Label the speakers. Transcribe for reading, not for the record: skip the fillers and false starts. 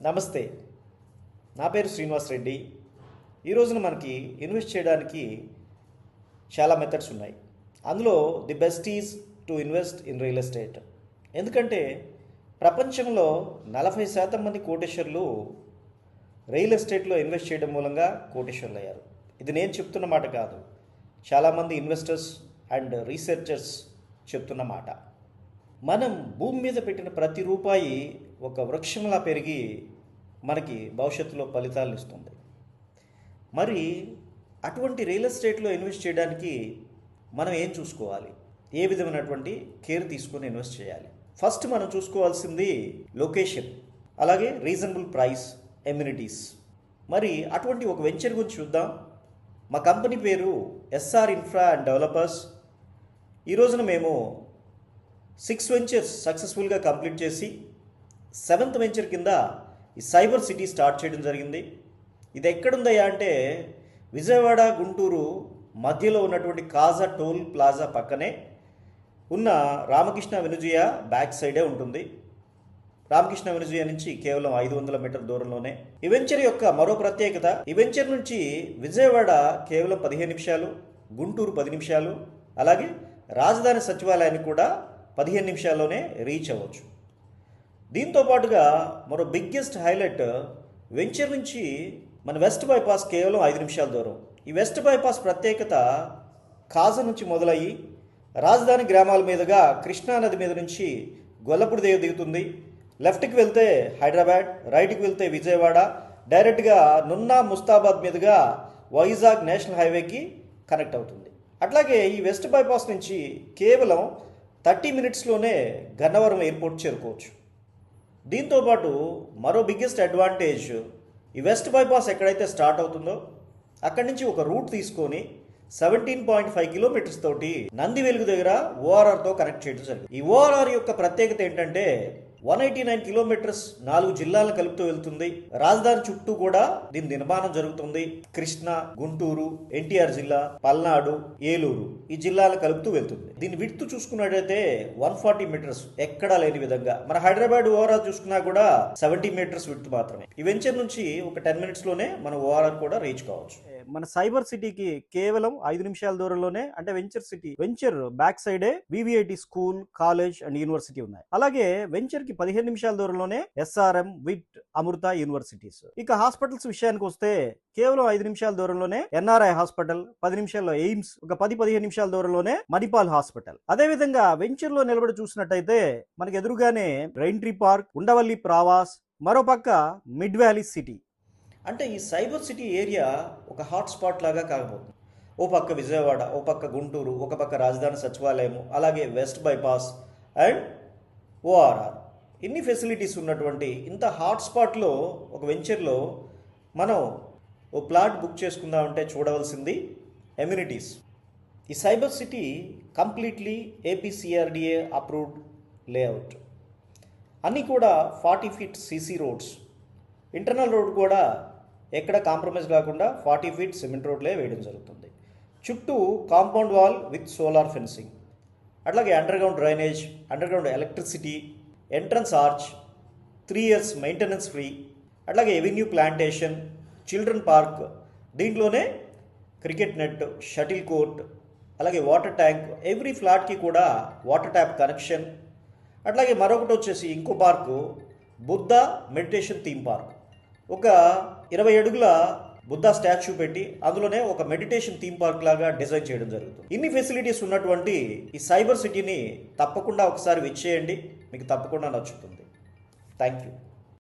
Speaker 1: నమస్తే. నా పేరు శ్రీనివాస్ రెడ్డి. ఈ రోజున మనకి ఇన్వెస్ట్ చేయడానికి చాలా మెథడ్స్ ఉన్నాయి. అందులో the best is to invest in real estate. ఎందుకంటే ప్రపంచంలో 40% మంది కోటీశ్వరులు రియల్ ఎస్టేట్లో ఇన్వెస్ట్ చేయడం మూలంగా కోటీశ్వరులు అయ్యారు. ఇది నేను చెప్తున్న మాట కాదు, చాలామంది ఇన్వెస్టర్స్ అండ్ రీసెర్చర్స్ చెప్తున్న మాట. మనం భూమి మీద పెట్టిన ప్రతి రూపాయి ఒక వృక్షంలా పెరిగి మనకి భవిష్యత్తులో ఫలితాలను ఇస్తుంది. మరి అటువంటి రియల్ ఎస్టేట్లో ఇన్వెస్ట్ చేయడానికి మనం ఏం చూసుకోవాలి, ఏ విధమైనటువంటి కేర్ తీసుకొని ఇన్వెస్ట్ చేయాలి? ఫస్ట్ మనం చూసుకోవాల్సింది లొకేషన్, అలాగే రీజనబుల్ ప్రైస్, ఎమ్యూనిటీస్. మరి అటువంటి ఒక వెంచర్ గురించి చూద్దాం. మా కంపెనీ పేరు ఎస్ఆర్ ఇన్ఫ్రా అండ్ డెవలపర్స్. ఈ రోజున మేము 6 వెంచర్స్ సక్సెస్ఫుల్గా కంప్లీట్ చేసి 7th వెంచర్ కింద ఈ సైబర్ సిటీ స్టార్ట్ చేయడం జరిగింది. ఇది ఎక్కడుందయ్యా అంటే విజయవాడ గుంటూరు మధ్యలో ఉన్నటువంటి కాజా టోల్ ప్లాజా పక్కనే ఉన్న రామకృష్ణ వెనుజీయ బ్యాక్ సైడే ఉంటుంది. రామకృష్ణ వెనుజీయ నుంచి కేవలం 500 మీటర్ల దూరంలోనే. ఈ వెంచర్ యొక్క మరో ప్రత్యేకత, ఈ వెంచర్ నుంచి విజయవాడ కేవలం 15 నిమిషాలు, గుంటూరు 10 నిమిషాలు, అలాగే రాజధాని సచివాలయానికి కూడా 15 నిమిషాల్లోనే రీచ్ అవ్వచ్చు. దీంతో పాటుగా మరో బిగ్గెస్ట్ హైలైట్, వెంచర్ నుంచి మన వెస్ట్ బైపాస్ కేవలం 5 నిమిషాల దూరం. ఈ వెస్ట్ బైపాస్ ప్రత్యేకత కాజా నుంచి మొదలయ్యి రాజధాని గ్రామాల మీదుగా కృష్ణానది మీద నుంచి గొల్లపూడి దేవి దిగుతుంది. లెఫ్ట్కి వెళ్తే హైదరాబాద్, రైట్కి వెళ్తే విజయవాడ, డైరెక్ట్గా నున్నా ముస్తాబాద్ మీదుగా వైజాగ్ నేషనల్ హైవేకి కనెక్ట్ అవుతుంది. అట్లాగే ఈ వెస్ట్ బైపాస్ నుంచి కేవలం 30 మినిట్స్లోనే గన్నవరం ఎయిర్పోర్ట్ చేరుకోవచ్చు. దీంతోపాటు మరో బిగ్గెస్ట్ అడ్వాంటేజ్, ఈ వెస్ట్ బైపాస్ ఎక్కడైతే స్టార్ట్ అవుతుందో అక్కడి నుంచి ఒక రూట్ తీసుకొని 17.5 కిలోమీటర్స్ తోటి నంది వెలుగు దగ్గర ఓఆర్ఆర్తో కనెక్ట్ చేయడం జరిగింది. ఈ ఓఆర్ఆర్ యొక్క ప్రత్యేకత ఏంటంటే 189 కిలోమీటర్స్ 4 జిల్లాలను కలుపుతూ వెళ్తుంది. రాజధాని చుట్టూ కూడా దీని నిర్మాణం జరుగుతుంది. కృష్ణా, గుంటూరు, ఎన్టీఆర్ జిల్లా, పల్నాడు, ఏలూరు ఈ జిల్లాలను కలుపుతూ వెళ్తుంది. దీని విడ్త్ చూసుకున్నట్టయితే 140 మీటర్స్, ఎక్కడా లేని విధంగా. మన హైదరాబాద్ ఓఆర్ఆర్ చూసుకున్నా కూడా 70 మీటర్స్ విడ్త్ మాత్రమే. ఈ వెంచర్ నుంచి ఒక 10 మినిట్స్ లోనే మన ఓఆర్ఆర్ కూడా రీచ్ కావచ్చు. మన సైబర్ సిటీకి కేవలం 5 నిమిషాల దూరంలోనే, అంటే వెంచర్ బ్యాక్ సైడే VVIT school, college and university ఉన్నాయి. అలాగే వెంచర్ కి 15 నిమిషాల దూరంలోనే ఎస్ఆర్ఎం, విట్, అమృత యూనివర్సిటీస్. ఇక హాస్పిటల్స్ విషయానికి వస్తే కేవలం 5 నిమిషాల దూరంలోనే ఎన్ఆర్ఐ హాస్పిటల్, 10 నిమిషాల్లో ఎయిమ్స్, ఒక 10-15 నిమిషాల దూరంలోనే మణిపాల్ హాస్పిటల్. అదే విధంగా వెంచర్ లో నిలబడి చూసినట్టయితే మనకి ఎదురుగానే రెయిన్ట్రీ పార్క్, ఉండవల్లి ప్రావాస్, మరోపక్క మిడ్ వ్యాలీ సిటీ. అంటే ఈ సైబర్ సిటీ ఏరియా ఒక హాట్ స్పాట్ లాగా కాకపోతుంది. ఓ పక్క విజయవాడ, ఓ పక్క గుంటూరు, ఒక పక్క రాజధాని సచివాలయము, అలాగే వెస్ట్ బైపాస్ అండ్ ఓఆర్ఆర్, ఇన్ని ఫెసిలిటీస్ ఉన్నటువంటి ఇంత హాట్ స్పాట్లో ఒక వెంచర్లో మనం ఓ ప్లాట్ బుక్ చేసుకుందామంటే చూడవలసింది ఎమ్యూనిటీస్. ఈ cyber city completely APCRDA approved layout. అన్నీ కూడా 40 feet CC roads, internal road కూడా ఎక్కడ కాంప్రమైజ్ కాకుండా 40 ఫీట్ సిమెంట్ రోడ్లే వేయడం జరుగుతుంది. చుట్టూ compound wall with solar fencing, అట్లాగే underground drainage, underground electricity, entrance arch, 3 years maintenance free, అట్లాగే ఎవెన్యూ ప్లాంటేషన్, చిల్డ్రన్ పార్క్, దీంట్లోనే క్రికెట్ నెట్, షటిల్ కోర్ట్, అలాగే వాటర్ ట్యాంక్, ఎవ్రీ ఫ్లాట్కి కూడా వాటర్ ట్యాప్ కనెక్షన్. అట్లాగే మరొకటి వచ్చేసి ఇంకో park, Buddha meditation theme park. ఒక 20 అడుగుల బుద్ధ స్టాచ్యూ పెట్టి అందులోనే ఒక మెడిటేషన్ థీమ్ పార్క్ లాగా డిజైన్ చేయడం జరుగుతుంది. ఇన్ని ఫెసిలిటీస్ ఉన్నటువంటి ఈ సైబర్ సిటీని తప్పకుండా ఒకసారి విచ్చేయండి, మీకు తప్పకుండా నచ్చుతుంది. Thank you.